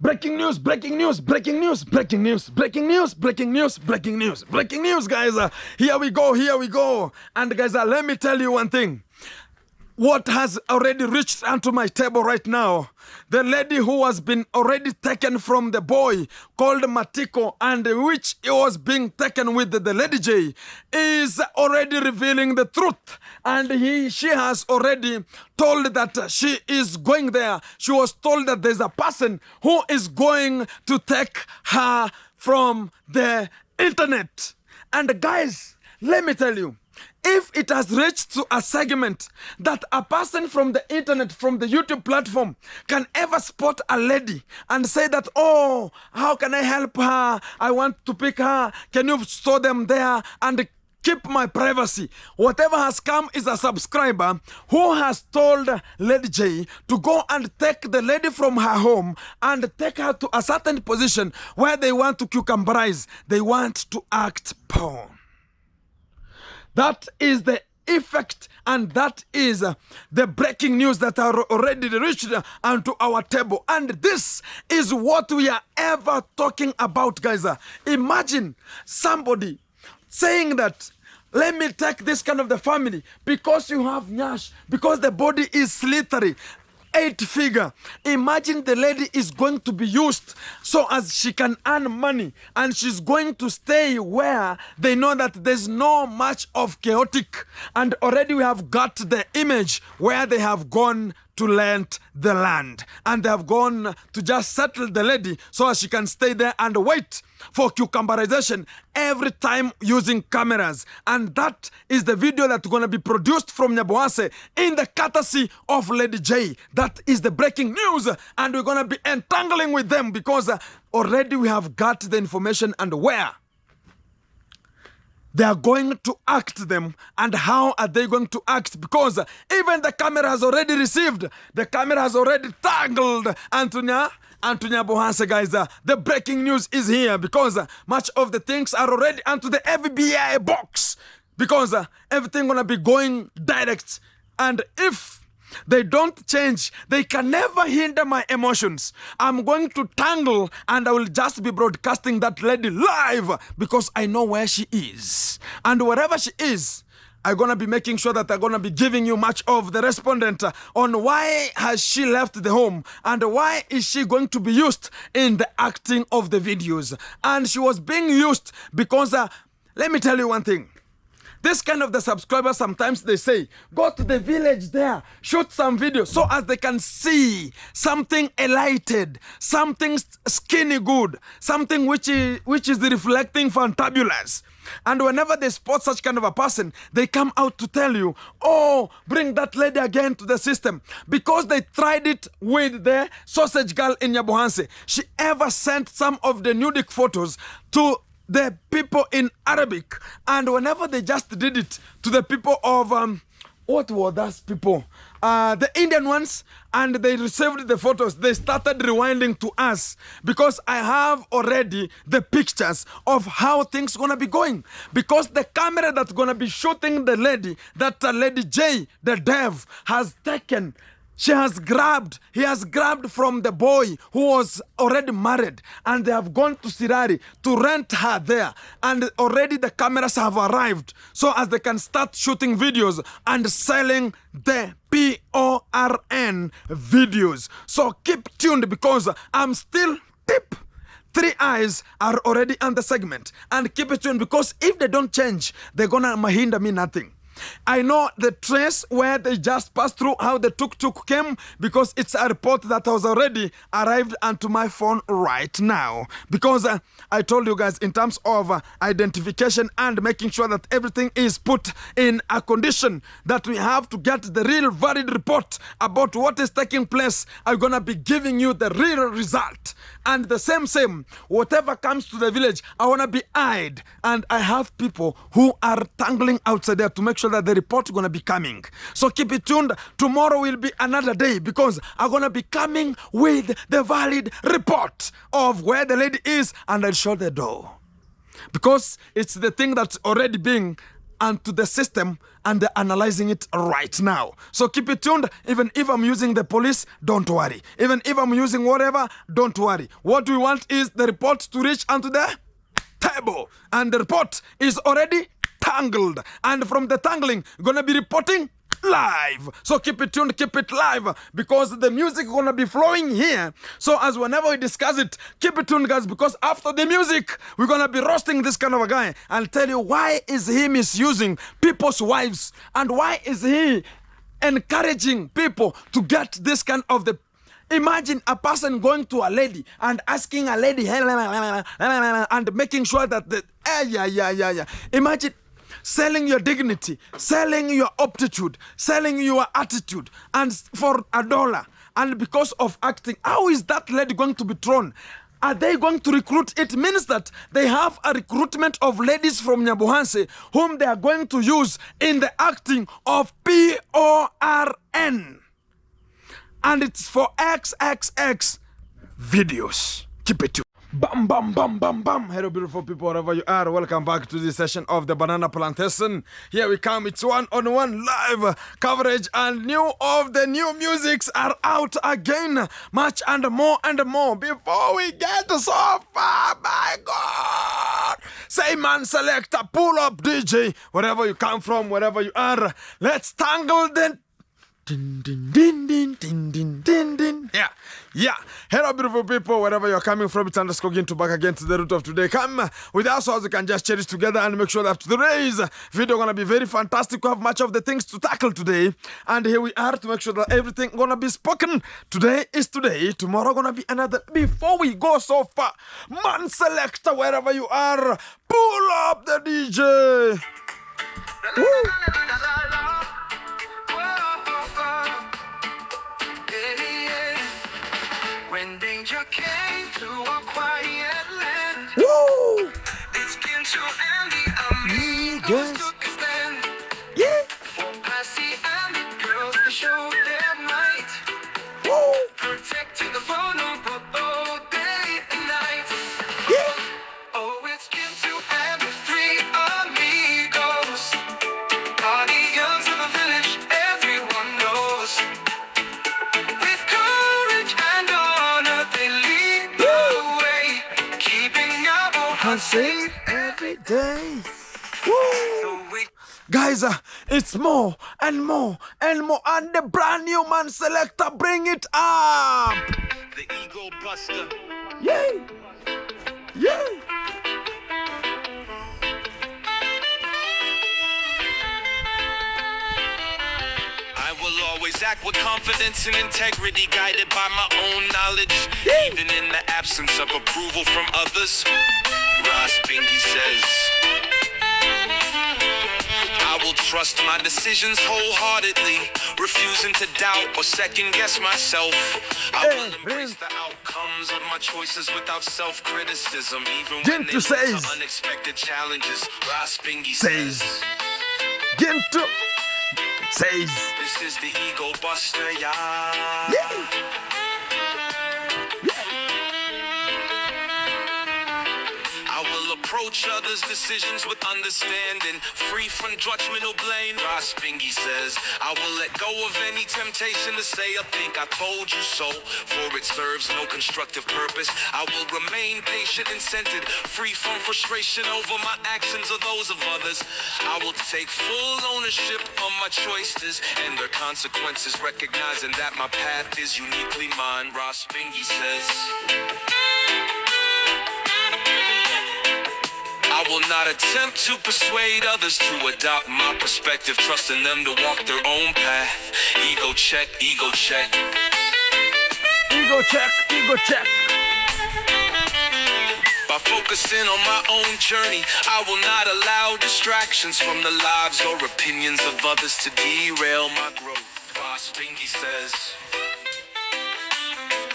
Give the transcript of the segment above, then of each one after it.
Breaking news, breaking news, breaking news, breaking news, breaking news, breaking news, breaking news, breaking news, guys. Here we go, here we go. And guys, let me tell you one thing. What has already reached onto my table right now, the lady who has been already taken from the boy called Matiko, and which was being taken with the Lady J, is already revealing the truth. And she has already told that she is going there. She was told that there's a person who is going to take her from the internet. And guys, let me tell you, if it has reached to a segment that a person from the internet, from the YouTube platform, can ever spot a lady and say that, oh, how can I help her? I want to pick her. Can you store them there and keep my privacy? Whatever has come is a subscriber who has told Lady J to go and take the lady from her home and take her to a certain position where they want to cucumberize. They want to act porn. That is the effect, and that is the breaking news that are already reached onto our table. And this is what we are ever talking about, guys. Imagine somebody saying that, let me take this kind of the family because you have nyash, because the body is slithery. 8-figure. Imagine the lady is going to be used so as she can earn money, and she's going to stay where they know that there's no much of chaotic. And already we have got the image where they have gone to rent the land, and they have gone to just settle the lady so as she can stay there and wait for cucumberization every time using cameras. And that is the video that's going to be produced from Nyabohanse in the courtesy of Lady J. That is the breaking news, and we're going to be entangling with them because already we have got the information and where they are going to act them and how are they going to act, because even the camera has already received, the camera has already tangled Antonia Bohanse, guys. The breaking news is here because much of the things are already onto the FBI box, because everything gonna be going direct. And if they don't change, they can never hinder my emotions. I'm going to tangle, and I will just be broadcasting that lady live because I know where she is. And wherever she is, I'm going to be making sure that I'm going to be giving you much of the respondent on why has she left the home and why is she going to be used in the acting of the videos. And she was being used because, let me tell you one thing. This kind of the subscribers, sometimes they say, go to the village there, shoot some videos so as they can see something elated, something skinny good, something which is reflecting fantabulous. And whenever they spot such kind of a person, they come out to tell you, oh, bring that lady again to the system. Because they tried it with the sausage girl in Nyabohanse. She ever sent some of the nudic photos to the people in Arabic, and whenever they just did it to the people of what were those people, the Indian ones, and they received the photos, they started rewinding to us because I have already the pictures of how things gonna be going, because the camera that's gonna be shooting the lady that Lady J, the dev, has taken, he has grabbed from the boy who was already married, and they have gone to Sirari to rent her there. And already the cameras have arrived so as they can start shooting videos and selling the PORN videos. So keep tuned because I'm still tip. 3 eyes are already on the segment, and keep it tuned because if they don't change, they're gonna hinder me nothing. I know the trace where they just passed through, how the tuk-tuk came, because it's a report that has already arrived onto my phone right now. Because I told you guys in terms of identification and making sure that everything is put in a condition that we have to get the real valid report about what is taking place. I'm gonna be giving you the real result. And the same, whatever comes to the village, I wanna be eyed. And I have people who are tangling outside there to make sure that the report is going to be coming. So keep it tuned. Tomorrow will be another day because I'm going to be coming with the valid report of where the lady is, and I'll show the door. Because it's the thing that's already being and to the system, and they're analyzing it right now. So keep it tuned. Even if I'm using the police, don't worry. Even if I'm using whatever, don't worry. What we want is the report to reach onto the table, and the report is already tangled, and from the tangling, gonna be reporting live. So keep it tuned, keep it live, because the music gonna be flowing here. So as whenever we discuss it, keep it tuned, guys, because after the music, we're gonna be roasting this kind of a guy and tell you why is he misusing people's wives, and why is he encouraging people to get this kind of the. Imagine a person going to a lady and asking a lady and making sure that the Imagine selling your dignity, selling your aptitude, selling your attitude, and for $1. And because of acting, how is that lady going to be thrown? Are they going to recruit? It means that they have a recruitment of ladies from Nyabohanse whom they are going to use in the acting of PORN. And it's for XXX videos. Keep it tuned. Bam, bam, bam, bam, bam. Hello, beautiful people, wherever you are. Welcome back to this session of the Banana Plantation. Here we come. It's one-on-one live coverage, and new of the new musics are out again. Much and more and more. Before we get so far, my God. Say, man, selector, pull up DJ. Wherever you come from, wherever you are. Let's tangle the... Din, din, din, din, din, din, din, din. Yeah. Hello, beautiful people, wherever you're coming from. It's underscore to back again to the root of today. Come with us so we can just cherish together and make sure that today's video gonna be very fantastic. We have much of the things to tackle today, and here we are to make sure that everything gonna be spoken. Today is today. Tomorrow gonna be another. Before we go so far, man selector, wherever you are, pull up the DJ. Woo. When danger came to a quiet land, Woo! its kin to and the amigos took a stand. Yeah! For Passy and the girls to show their might, Woo! protecting the vulnerable all day and night. Yeah! Oh, it's kin to and the three amigos, guardians of the village, everyone knows. With courage and honor, they lead the way, keeping our Safe every day. Woo! so we Guys, it's more and more and more, and the brand new man selector, bring it up. the ego buster. Yay! Yay! I will always act with confidence and integrity, guided by my own knowledge, even in the absence of approval from others. Ross Bingy says, I will trust my decisions wholeheartedly, refusing to doubt or second guess myself. I will embrace the outcomes of my choices without self-criticism, even when they lead to unexpected challenges. Ross Bingy says, Ginto says, this is the ego buster, yeah. I will approach others' decisions with understanding, free from judgment or blame. Ross Bingy says, I will let go of any temptation to say I think I told you so, for it serves no constructive purpose. I will remain patient and centered, free from frustration over my actions or those of others. I will take full ownership of my choices and their consequences, recognizing that my path is uniquely mine. Ross Bingy says, I will not attempt to persuade others to adopt my perspective, trusting them to walk their own path. Ego check, ego check. ego check, ego check. By focusing on my own journey, I will not allow distractions from the lives or opinions of others to derail my growth. Ross Bingy says,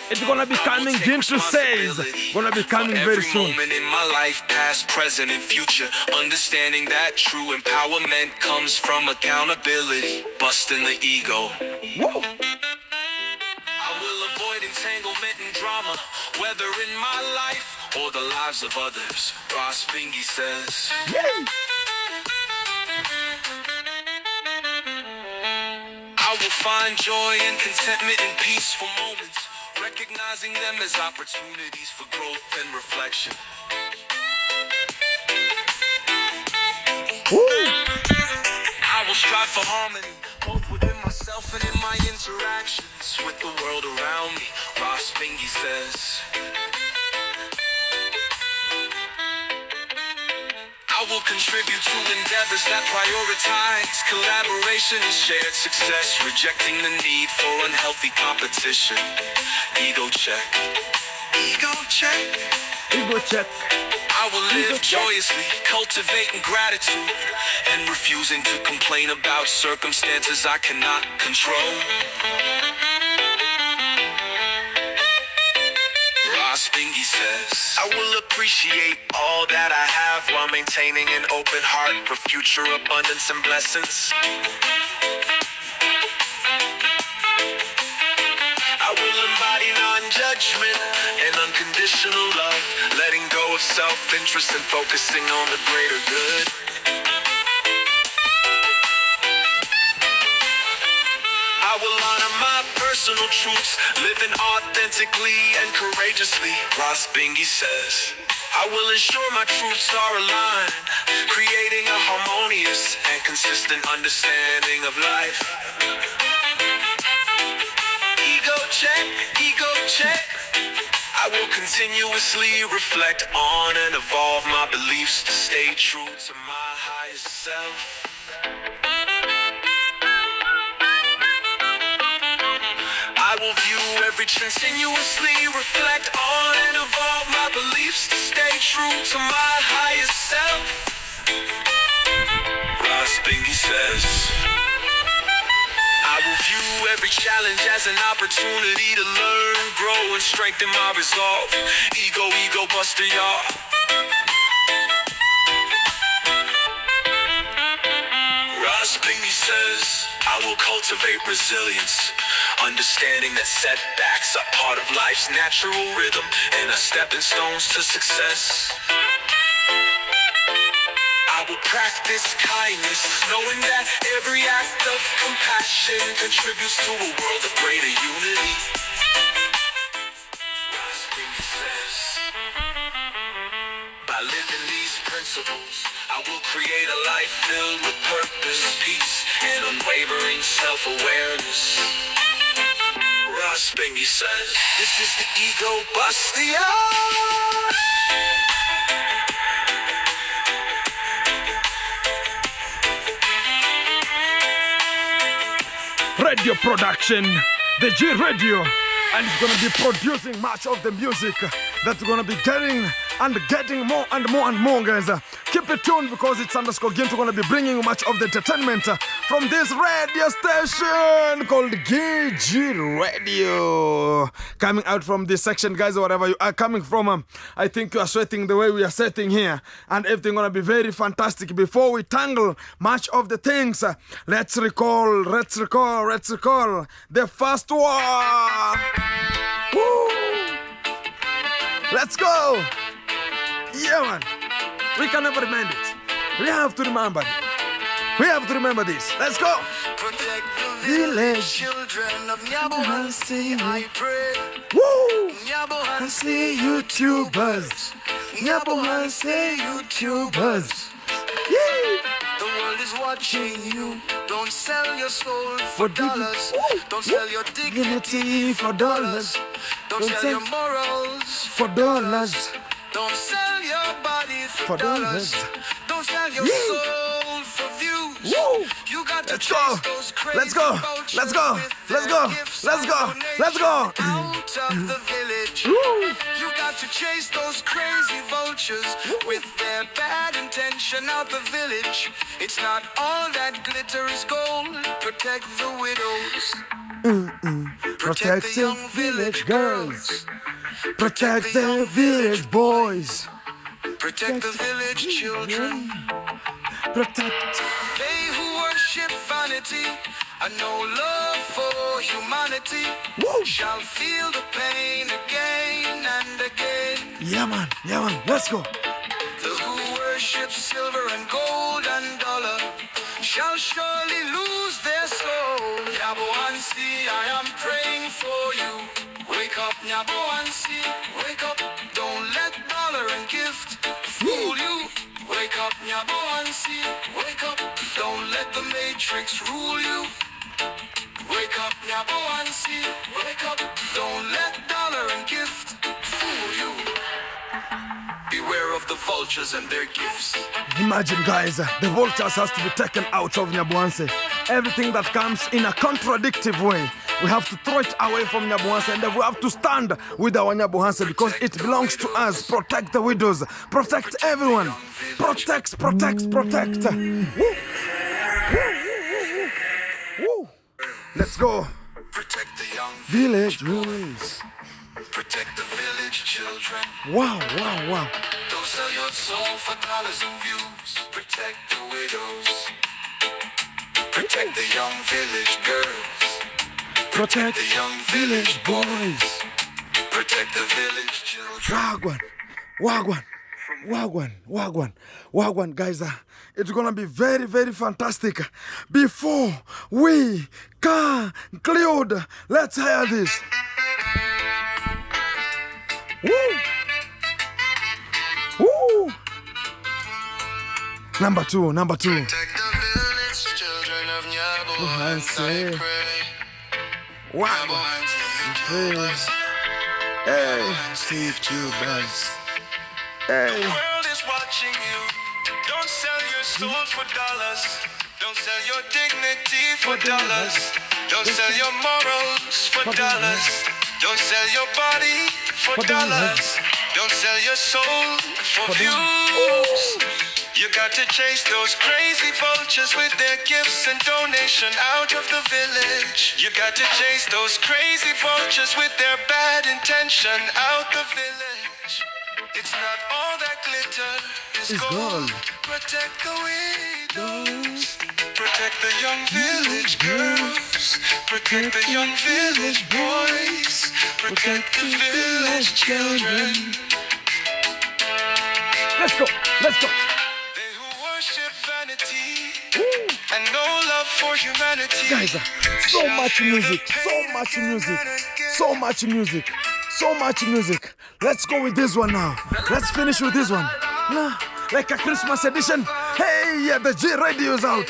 It's gonna be coming, Ginto says. Gonna be coming very soon. Every moment in my life, past, present, and future, understanding that true empowerment comes from accountability, busting the ego. Whoa! I will avoid entanglement and drama, whether in my life or the lives of others. Ross Bingy says, Yay! will find joy and contentment in peaceful moments, recognizing them as opportunities for growth and reflection. I will strive for harmony, both within myself and in my interactions with the world around me. Ross Bingy says, I will contribute to endeavors that prioritize collaboration and shared success, rejecting the need for unhealthy competition. Ego check. Ego check. Ego check. I will live joyously, cultivating gratitude and refusing to complain about circumstances I cannot control. Ross Bingy says, I will appreciate all that I have while maintaining an open heart for future abundance and blessings. I will embody non-judgment and unconditional love, letting go of self-interest and focusing on the greater good. I will honor my personal truths, living authentically and courageously. Ross Bingy says, I will ensure my truths are aligned, creating a harmonious and consistent understanding of life. Ego check, ego check. I will continuously reflect on and evolve my beliefs to stay true to my highest self. I will view continuously reflect on and evolve my beliefs to stay true to my highest self. Ross Bingy says, I will view every challenge as an opportunity to learn, grow, and strengthen my resolve. Ego buster, y'all. Ross Bingy says, I will cultivate resilience, understanding that setbacks are part of life's natural rhythm and are stepping stones to success. I will practice kindness, knowing that every act of compassion contributes to a world of greater unity. Ross Bingy says, by living these principles, I will create a life filled with purpose, peace, and unwavering self-awareness. Ross Bingy says, this is the Ego Buster. Radio production, the G Radio, and it's gonna be producing much of the music that's gonna be getting more and more and more, guys. Keep it tuned because it's underscore Gint. We're gonna be bringing you much of the entertainment from this radio station called GG Radio. Coming out from this section, guys, wherever you are coming from, I think you are sweating the way we are sweating here, and everything gonna be very fantastic. Before we tangle much of the things, let's recall the first one. Woo! Let's go. Yeah, man. We can never remember it. We have to remember it. We have to remember this. Let's go. Protect the village children of Nyabohansi, I pray. Woo! Nyabohansi YouTubers. Nyabohansi YouTubers. Yeah. The world is watching you. Don't sell your soul for dollars. Don't sell your dignity for dollars. Don't sell your morals for dollars. Don't sell your body for dollars. Don't sell your soul for views. Woo! You got to Let's go. those crazy Let's go. vultures Let's go. with Let's their go. gifts Let's and go. Let's go. donations out of the village. Woo! You got to chase those crazy vultures with their bad intention out the village. It's not all that glitter is gold. Protect the widows. Protect the young village girls. Protect the village boys. Protect the village children. Protect. They who worship vanity and no love for humanity Woo! shall feel the pain again and again. Yeah, man. Yeah, man. Let's go. The who worship silver and gold and dollar shall surely lose their soul. Nyabohansi, I am praying for you. Wake up, Nyabohansi, wake up. Don't let dollar and gift fool you. Wake up, Nyabohansi, wake up. Don't let the matrix rule you. Wake up, Nyabohansi, wake up. Don't let dollar and gift fool you. Beware of the vultures and their gifts. Imagine, guys, the vultures has to be taken out of Nyabohansi. Everything that comes in a contradictive way, we have to throw it away from Nyabohansi, and we have to stand with our Nyabohansi because it belongs to us. Protect the widows, protect everyone, protect. Woo. Woo. Let's go. Protect the young Village rules. Protect the village children. Wow. Don't sell your soul for dollars and views. Protect the widows. Protect the young village girls. Protect the young village boys. Protect the village children. Wagwan, guys. It's gonna be very, very fantastic. Before we conclude, let's hear this. Woo! Number two. Protect the village children of Nyabohansi, I pray. Wow. Nyabohansi, Hey, see you guys. Hey. the world is watching you. Don't sell your soul for dollars. Don't sell your dignity for dollars. Don't sell your morals for dollars. Don't sell your body for dollars. Don't sell your soul for views. You got to chase those crazy vultures with their gifts and donation out of the village. You got to chase those crazy vultures with their bad intention out the village. It's not all that glitter is gold. Protect the widows. Protect the young village girls. Protect the young village boys. Protect the village children. Let's go. They who worship vanity and no love for humanity. Guys, so much music. Let's go with this one now. Let's finish with this one. Like a Christmas edition. Hey, yeah, the G radio is out.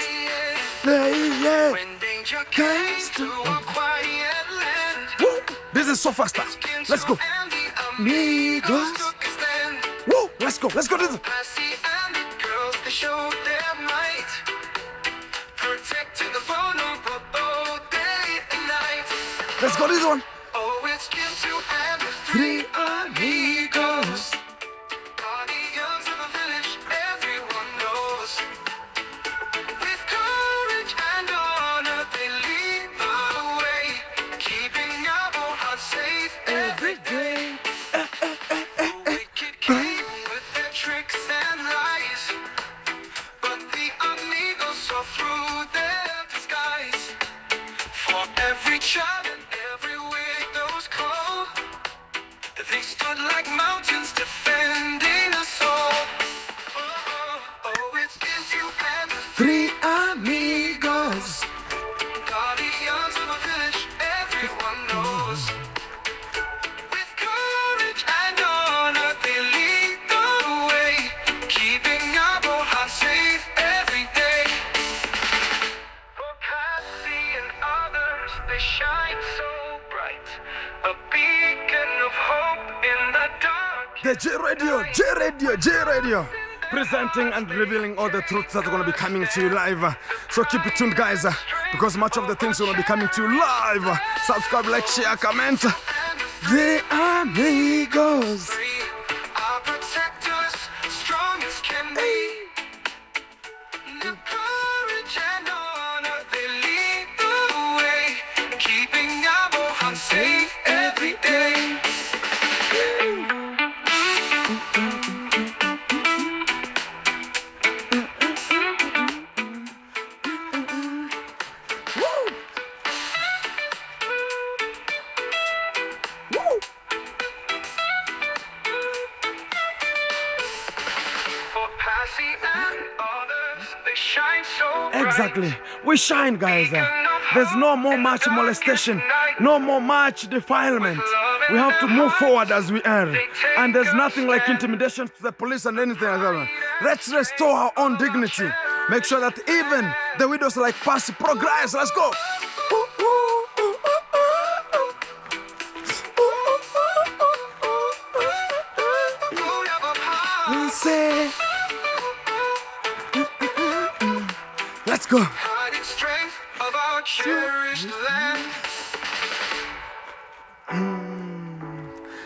Hey, yeah. When danger comes to a quiet land, Woo. This is so faster. Let's go. and the Amigos. took a stand. Woo. Let's go. This. Lassie and the girls, they showed their might, protecting the vulnerable both day and night. Let's go this one. Oh, it's good to have the Three amigos. guardians of the village, everyone knows. With courage and honor, they lead the way, keeping our hearts safe every day. The wicked came with their tricks and lies, but the amigos saw through their disguise. For every child and every widow's call, they stood like mountains defending us all. Oh, it's good to have the Three amigos. guardians of the village, everyone knows. With courage and honor, they lead the way, keeping our hearts safe every day. For Patsy and others, they shine so bright, a beacon of hope in the dark. The G Radio. Presenting and revealing all the truths that are going to be coming to you live. So keep it tuned, guys, because much of the things are going to be coming to you live. Subscribe, like, share, comment. The amigos. Free, our protectors, strong as can be. The courage and honor, they lead the way, keeping our hearts safe every day. For Passy and others, They shine so bright. Exactly. We shine, guys. There's no more much molestation, no more much defilement. We have to move forward as we are. And there's nothing like intimidation to the police and anything like that. Let's restore our own dignity. Make sure that even the widows like Percy progress. Let's go. We say, let's go. Hiding strength of our cherished land.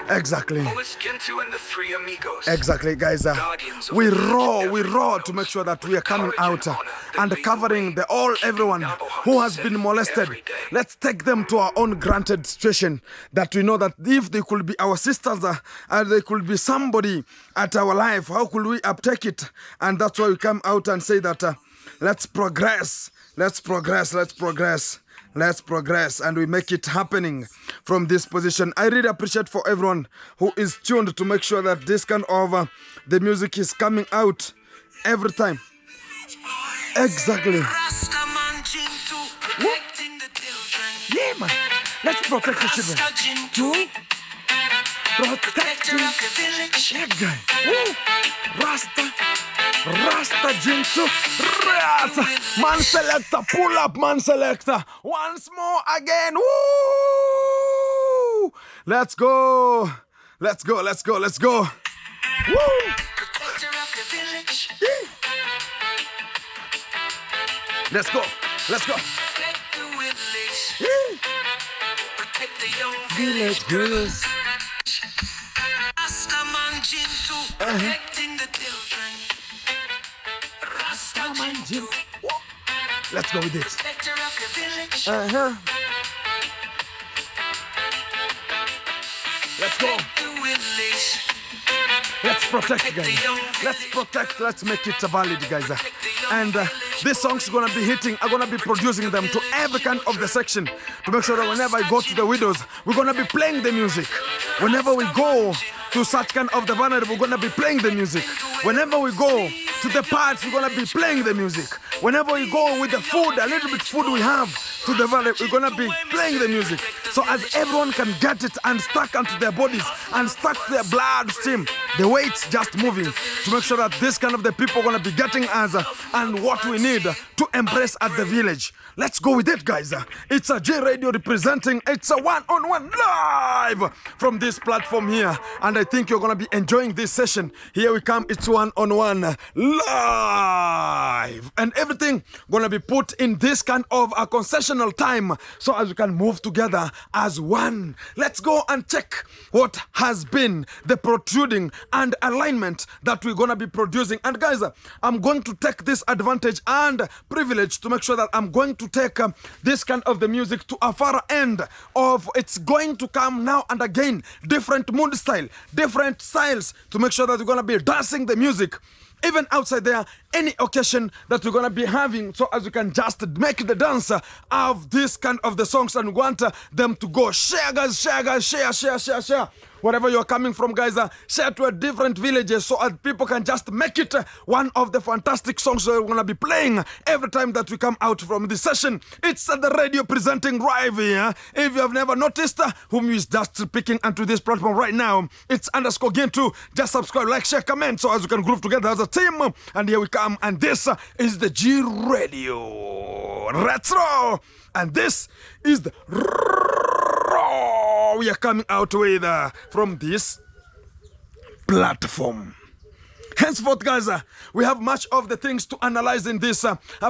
Exactly. Oliskintu and the Three Amigos. Exactly, guys. We roar to make sure that we are coming out and covering everyone who has been molested. Let's take them to our own granted situation that we know that if they could be our sisters and they could be somebody at our life, how could we uptake it? And that's why we come out and say that let's progress, let's progress, let's progress. Let's progress, and we make it happening from this position. I really appreciate for everyone who is tuned to make sure that this kind of the music is coming out every time. Exactly. Yeah, man. Let's protect the children. Two. Protect yeah, guy. Rasta Jintu, Rasta. Man selector, pull up, man selector. Once more again. Woo! Let's go. Let's go, let's go, let's go. Woo! Let's go, let's go. Village girls. Protecting the children. Let's go with this. Let's go. Let's protect, guys. Let's protect. Let's make it valid, guys. And these songs are gonna be hitting. I'm gonna be producing them to every kind of the section to make sure that whenever I go to the widows, we're gonna be playing the music. Whenever we go to such kind of the vulnerable, we're gonna be playing the music. Whenever we go to the parts, we're gonna be playing the music. Whenever we go with the food, a little bit food we have to the valley, we're gonna be playing the music. So as everyone can get it and stuck onto their bodies and stuck to their bloodstream, the weight's just moving to make sure that this kind of the people are gonna be getting us and what we need to embrace at the village. Let's go with it, guys. It's a J Radio representing. It's a one-on-one live from this platform here, and I think you're gonna be enjoying this session. Here we come. It's one-on-one live, and everything gonna be put in this kind of a concessional time, so as we can move together as one. Let's go and check what has been the protruding and alignment that we're gonna be producing. And guys, I'm going to take this advantage and privilege to make sure that I'm going to take this kind of the music to a far end of it's going to come now and again, different mood style, different styles, to make sure that we're going to be dancing the music even outside there, any occasion that we're going to be having, so as we can just make the dance of this kind of the songs, and want them to go share, guys, share. Wherever you're coming from, guys, share to a different villages so that people can just make it one of the fantastic songs that we're going to be playing every time that we come out from this session. It's the radio presenting live here. If you have never noticed, whom is just picking onto this platform right now, it's _Gintu. Just subscribe, like, share, comment, so as we can groove together as a team. And here we come, and this is the G Radio Retro, and this is the we are coming out with from this platform. Henceforth, guys, we have much of the things to analyze in this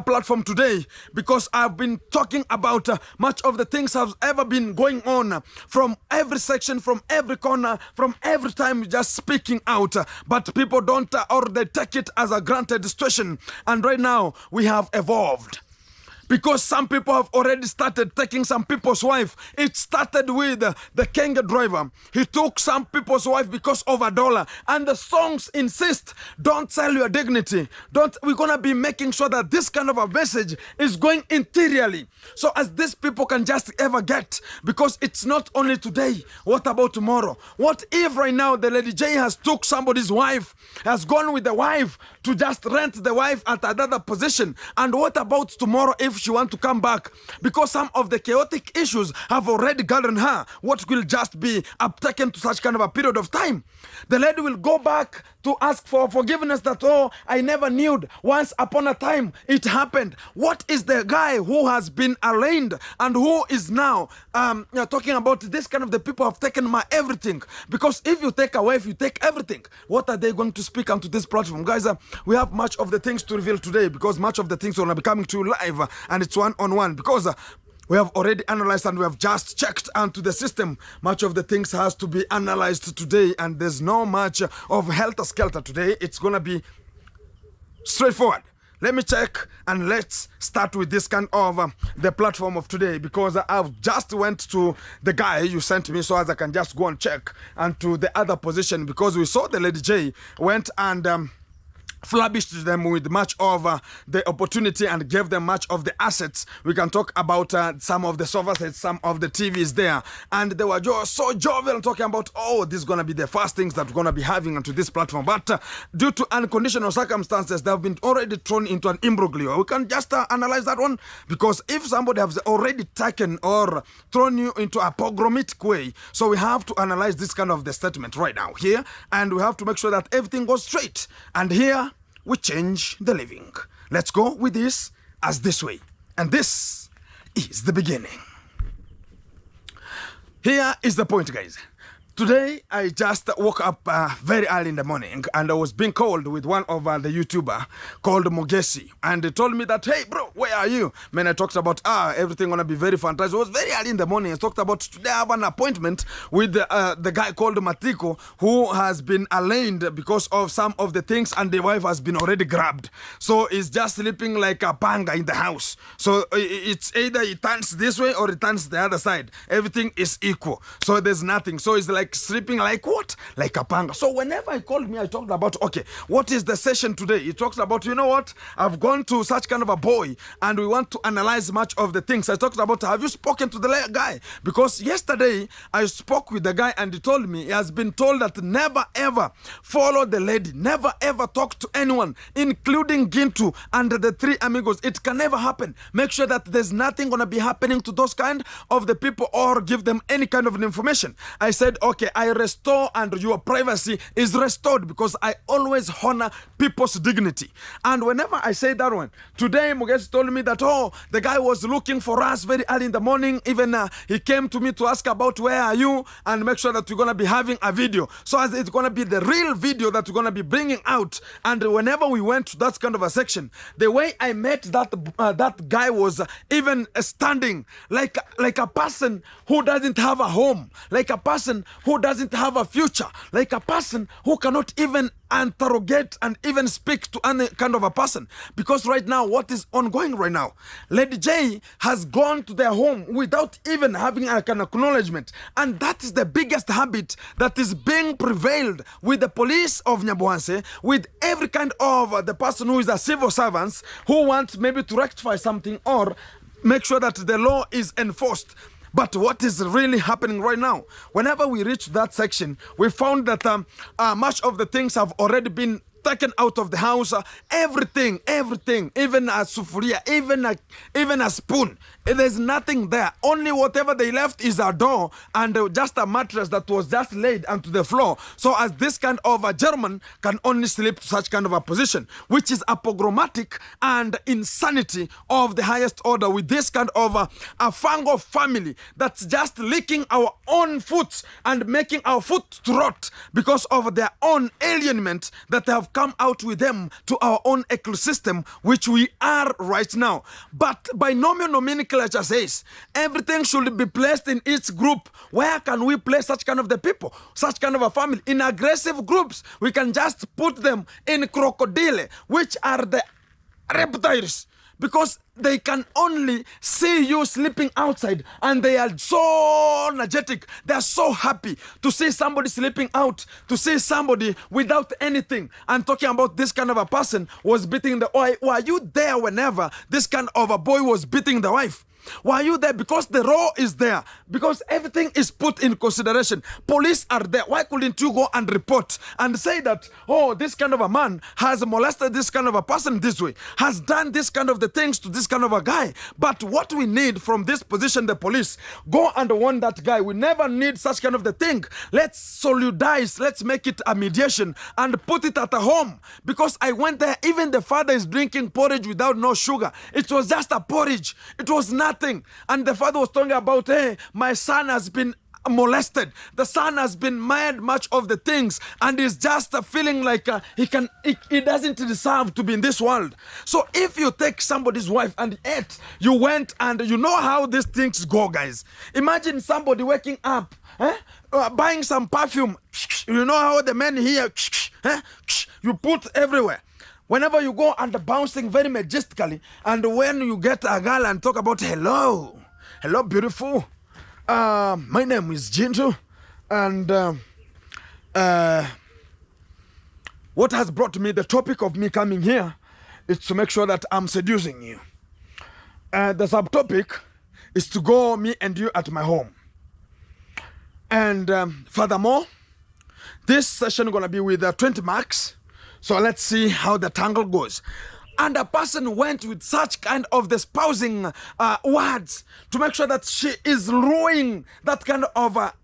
platform today, because I've been talking about much of the things have ever been going on from every section, from every corner, from every time just speaking out, but people don't or they take it as a granted situation. And right now we have evolved. because some people have already started taking some people's wife. It started with the Kenge driver. He took some people's wife because of $1. And the songs insist, don't sell your dignity. We're going to be making sure that this kind of a message is going interiorly. So as these people can just ever get, because it's not only today. What about tomorrow? What if right now the Lady J has took somebody's wife, has gone with the wife to just rent the wife at another position? And what about tomorrow if she wants to come back? Because some of the chaotic issues have already gotten her. What will just be uptaken to such kind of a period of time? The lady will go back to ask for forgiveness that, oh, I never knew. Once upon a time, it happened. What is the guy who has been arraigned and who is now talking about this kind of the people have taken my everything? Because if you take a wife, you take everything. What are they going to speak onto this platform? Guys, we have much of the things to reveal today, because much of the things are going to be coming to you live, and it's one-on-one, because we have already analyzed and we have just checked onto the system. Much of the things has to be analyzed today, and there's no much of helter-skelter today. It's going to be straightforward. Let me check, and let's start with this kind of the platform of today, because I've just went to the guy you sent me so as I can just go and check, and to the other position, because we saw the Lady J went and flourished them with much of the opportunity and gave them much of the assets. We can talk about some of the sofa sets, some of the TVs there, and they were just so jovial talking about, oh, this is going to be the first things that we're going to be having onto this platform. But due to unconditional circumstances, they have been already thrown into an imbroglio. We can just analyze that one, because if somebody has already taken or thrown you into a pogromic way, so we have to analyze this kind of the statement right now here, and we have to make sure that everything goes straight. And here we change the living. Let's go with this as this way. And this is the beginning. Here is the point, guys. Today, I just woke up very early in the morning, and I was being called with one of the YouTuber called Mogesi, and they told me that, hey bro, where are you? Man, I talked about everything gonna be very fantastic. It was very early in the morning. I talked about today I have an appointment with the guy called Matiko, who has been arraigned because of some of the things, and the wife has been already grabbed. So he's just sleeping like a panga in the house. So it's either he turns this way or he turns the other side. Everything is equal. So there's nothing. So it's like sleeping like what? Like a panga. So whenever he called me, I talked about, okay, what is the session today? He talks about, you know what? I've gone to such kind of a boy, and we want to analyze much of the things. I talked about, have you spoken to the guy? Because yesterday, I spoke with the guy, and he told me, he has been told that never ever follow the lady. Never ever talk to anyone, including Gintu and the three amigos. It can never happen. Make sure that there's nothing going to be happening to those kind of the people, or give them any kind of information. I said, okay, I restore, and your privacy is restored, because I always honor people's dignity. And whenever I say that one, today Mogesi told me that, oh, the guy was looking for us very early in the morning. Even he came to me to ask about where are you, and make sure that we're going to be having a video. So as it's going to be the real video that we're going to be bringing out. And whenever we went to that kind of a section, the way I met that guy was even standing like a person who doesn't have a home, like a person who doesn't have a future, like a person who cannot even interrogate and even speak to any kind of a person. Because right now, what is ongoing right now, Lady J has gone to their home without even having an acknowledgement. And that is the biggest habit that is being prevailed with the police of Nyabohanse, with every kind of the person who is a civil servant who wants maybe to rectify something or make sure that the law is enforced. But what is really happening right now? Whenever we reach that section, we found that much of the things have already been taken out of the house. Everything, even a sufuria, even a spoon. There's nothing there. Only whatever they left is a door and just a mattress that was just laid onto the floor. So as this kind of a German can only sleep to such kind of a position, which is a pogromatic and insanity of the highest order, with this kind of a fungo family that's just licking our own foot and making our foot to rot because of their own alienment that they have come out with them to our own ecosystem, which we are right now. But binomial nomenclature says everything should be placed in its group. Where can we place such kind of the people, such kind of a family? In aggressive groups, we can just put them in crocodile, which are the reptiles. because they can only see you sleeping outside, and they are so energetic. They are so happy to see somebody sleeping out, to see somebody without anything. And talking about this kind of a person was beating the wife. Were you there whenever this kind of a boy was beating the wife? Were you there? Because the law is there, because everything is put in consideration. Police are there. Why couldn't you go and report and say that, oh, this kind of a man has molested this kind of a person this way, has done this kind of the things to this kind of a guy? But what we need from this position, the police, go and warn that guy. We never need such kind of the thing. Let's solidarize, let's make it a mediation and put it at a home. Because I went there, even the father is drinking porridge without no sugar. It was just a porridge. It was nothing. And the father was talking about, hey, my son has been molested. The son has been made much of the things, and is just feeling like he doesn't deserve to be in this world. So if you take somebody's wife and yet you went, and you know how these things go, guys. Imagine somebody waking up, buying some perfume. You know how the men here, you put everywhere. Whenever you go and bouncing very majestically, and when you get a girl and talk about, hello beautiful, my name is Jinto, and what has brought me, the topic of me coming here is to make sure that I'm seducing you. The subtopic is to go me and you at my home. And furthermore, this session is going to be with 20 marks. So let's see how the tangle goes. And a person went with such kind of the espousing words to make sure that she is luring that kind of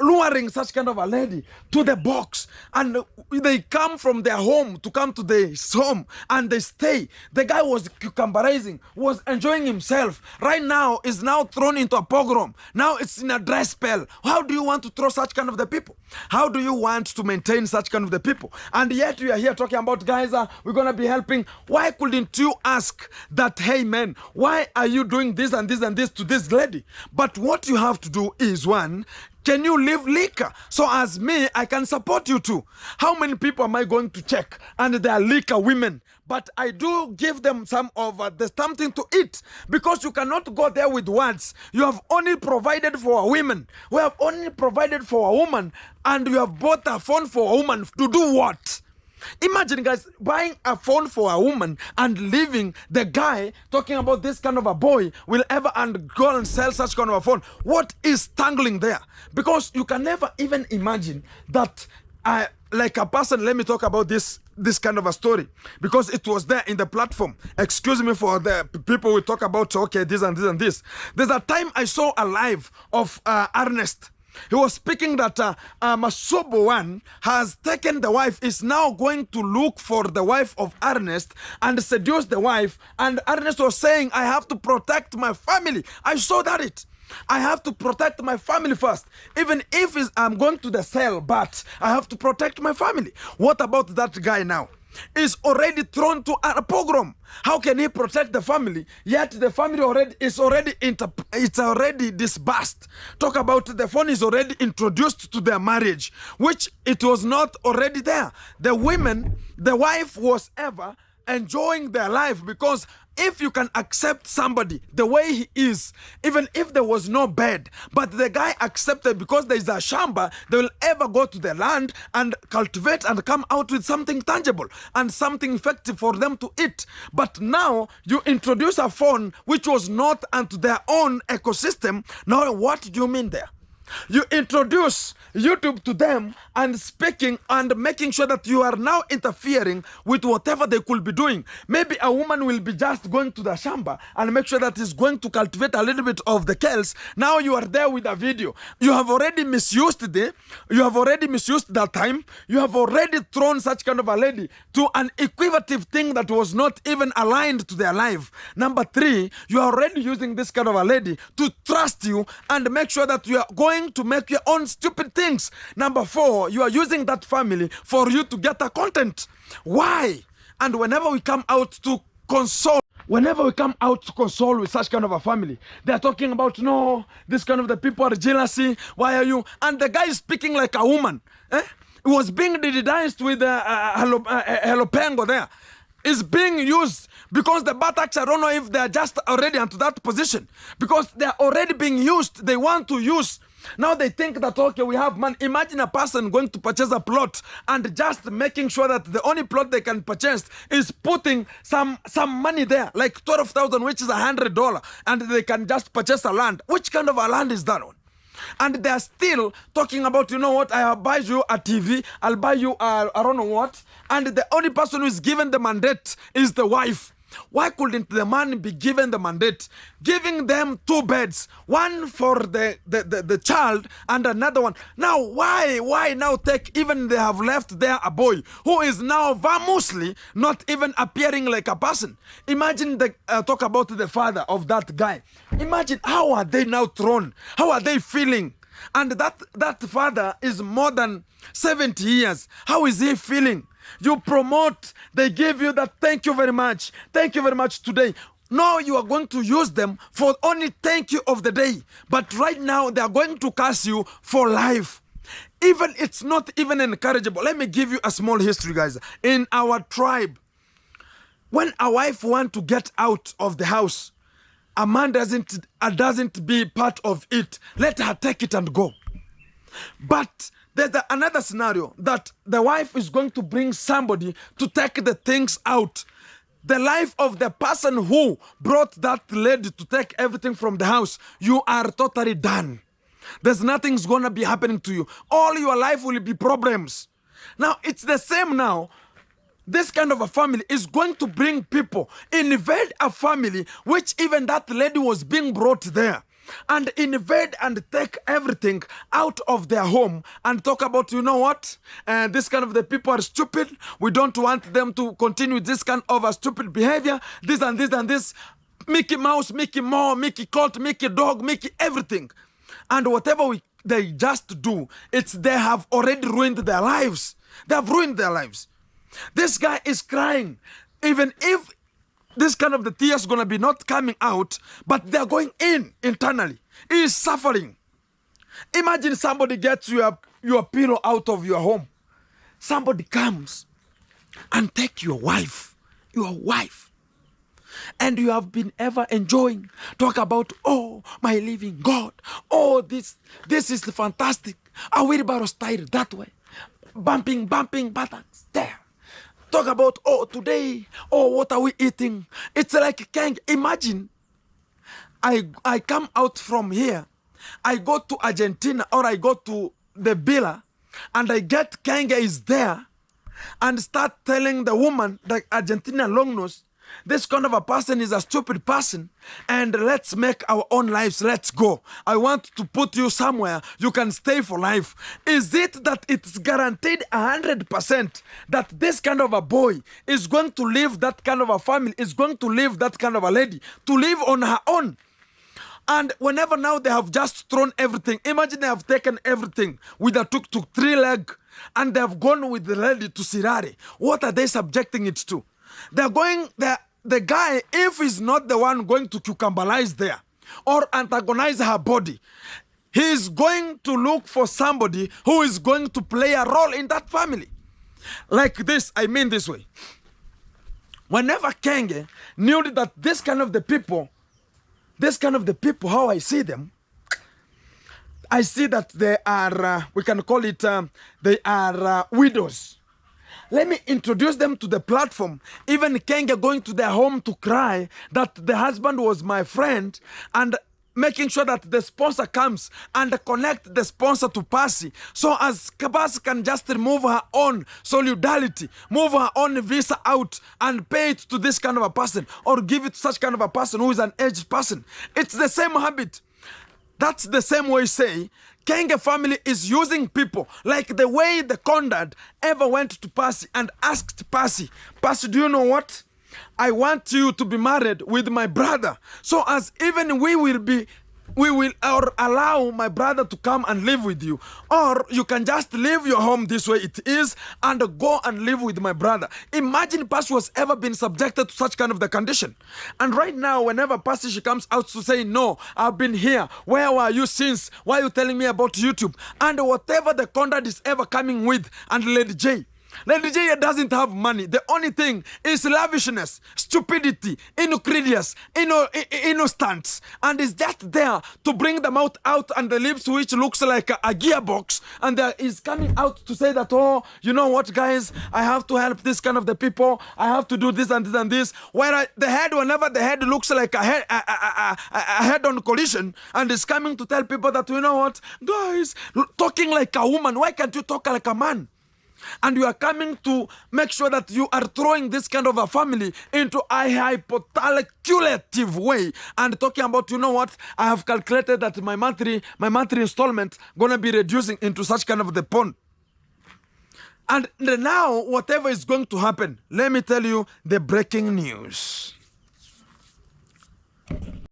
luring such kind of a lady to the box, and they come from their home to come to this home, and they stay. The guy was cucumberizing, was enjoying himself. Right now is now thrown into a pogrom. Now it's in a dry spell. How do you want to throw such kind of the people? How do you want to maintain such kind of the people? And yet we are here talking about, guys, we're gonna be helping. Why couldn't you ask that, hey man, why are you doing this and this and this to this lady? But what you have to do is, one, can you leave liquor? So as me, I can support you too. How many people am I going to check? And they are liquor women. But I do give them some of the something to eat, because you cannot go there with words. You have only provided for a woman. We have only provided for a woman, and you have bought a phone for a woman to do what? Imagine, guys, buying a phone for a woman and leaving the guy talking about this kind of a boy will ever and go and sell such kind of a phone. What is tangling there? Because you can never even imagine that like a person, let me talk about this kind of a story, because it was there in the platform. Excuse me for the people who talk about, okay, this and this and this. There's a time I saw a live of Ernest. He was speaking that Masobo one has taken the wife, is now going to look for the wife of Ernest and seduce the wife. And Ernest was saying, I have to protect my family. I saw that I have to protect my family first. Even if I'm going to the cell, but I have to protect my family. What about that guy now? Is already thrown to a pogrom. How can he protect the family? Yet the family is already disbursed. Talk about the phone is already introduced to their marriage, which it was not already there. The women, the wife was ever enjoying their life, because if you can accept somebody the way he is, even if there was no bed, but the guy accepted because there is a shamba, they will ever go to the land and cultivate and come out with something tangible and something effective for them to eat. But now you introduce a phone which was not unto their own ecosystem. Now what do you mean there? You introduce YouTube to them and speaking and making sure that you are now interfering with whatever they could be doing. Maybe a woman will be just going to the shamba and make sure that is going to cultivate a little bit of the kales. Now you are there with a video. You have already misused you have already misused that time. You have already thrown such kind of a lady to an equivocative thing that was not even aligned to their life. Number 3, you are already using this kind of a lady to trust you and make sure that you are going to make your own stupid things. Number 4, you are using that family for you to get a content. Why? And whenever we come out to console with such kind of a family, they are talking about, no, this kind of the people are jealousy. Why are you? And the guy is speaking like a woman. He was being didicized with Hello Pengo there. is being used because the buttocks, I don't know if they are just already into that position because they are already being used. They want to use. Now they think that, okay, we have money. Imagine a person going to purchase a plot and just making sure that the only plot they can purchase is putting some money there, like 12,000, which is $100, and they can just purchase a land. Which kind of a land is that one? And they are still talking about, you know what, I'll buy you a TV, I'll buy you I don't know what. And the only person who is given the mandate is the wife. Why couldn't the man be given the mandate? Giving them 2 beds, one for the child and another one. Now, why now take, even they have left there a boy who is now vamously not even appearing like a person. Imagine talk about the father of that guy. Imagine how are they now thrown? How are they feeling? And that father is more than 70 years. How is he feeling? You promote, they give you that thank you very much today. No, you are going to use them for only thank you of the day. But right now, they are going to curse you for life. Even it's not even encourageable. Let me give you a small history, guys. In our tribe, when a wife wants to get out of the house, a man doesn't be part of it. Let her take it and go. But there's another scenario that the wife is going to bring somebody to take the things out. The life of the person who brought that lady to take everything from the house, you are totally done. There's nothing's going to be happening to you. All your life will be problems. Now, it's the same now. This kind of a family is going to bring people, invade a family, which even that lady was being brought there, and invade and take everything out of their home and talk about, you know what, this kind of the people are stupid. We don't want them to continue this kind of a stupid behavior, this and this and this. Mickey Mouse, Mickey Mouse, Mickey Colt, Mickey Dog, Mickey everything. And whatever they just do, they have already ruined their lives. They have ruined their lives. This guy is crying. Even if this kind of the tears gonna be not coming out, but they're going in internally. He is suffering. Imagine somebody gets your pillow out of your home. Somebody comes and take your wife, and you have been ever enjoying. Talk about, oh, my living God. Oh, this is fantastic. A wheelbarrow style that way. Bumping buttons there. Talk about, oh, today, oh, what are we eating? It's like Kang. Imagine, I come out from here, I go to Argentina or I go to the villa, and I get Kanga is there, and start telling the woman, the Argentina long nose, this kind of a person is a stupid person, and let's make our own lives. Let's go. I want to put you somewhere you can stay for life. Is it that it's guaranteed 100% that this kind of a boy is going to leave that kind of a family, is going to leave that kind of a lady to live on her own? And whenever now they have just thrown everything, imagine they have taken everything with a tuk-tuk 3-leg, and they have gone with the lady to Sirare. What are they subjecting it to? They're going, the guy, if he's not the one going to cucumberize there or antagonize her body, he's going to look for somebody who is going to play a role in that family. Like this, I mean this way. Whenever Kenge knew that this kind of the people, how I see them, I see that they are, we can call it, they are widows. Let me introduce them to the platform. Even Kenge going to their home to cry that the husband was my friend, and making sure that the sponsor comes and connect the sponsor to Percy, so as Percy can just remove her own solidarity, move her own visa out and pay it to this kind of a person, or give it to such kind of a person who is an aged person. It's the same habit. That's the same way say Kenge family is using people, like the way the Conrad ever went to Percy and asked Percy, do you know what? I want you to be married with my brother. So as even we will or allow my brother to come and live with you. Or you can just leave your home this way it is and go and live with my brother. Imagine Percy was ever been subjected to such kind of the condition. And right now, whenever Percy she comes out to say, no, I've been here. Where were you since? Why are you telling me about YouTube? And whatever the Conrad is ever coming with, and Lady J, Lady J doesn't have money. The only thing is lavishness, stupidity, incredulous, innocence, and is just there to bring the mouth out and the lips which looks like a gearbox, and there is coming out to say that, oh, you know what, guys, I have to help this kind of the people. I have to do this and this and this. Whereas the head, whenever the head looks like a head-on collision, and is coming to tell people that, you know what, guys, talking like a woman, why can't you talk like a man? And you are coming to make sure that you are throwing this kind of a family into a hypothalative way and talking about, you know what, I have calculated that my monthly installment gonna be reducing into such kind of the pond. And now whatever is going to happen, let me tell you the breaking news.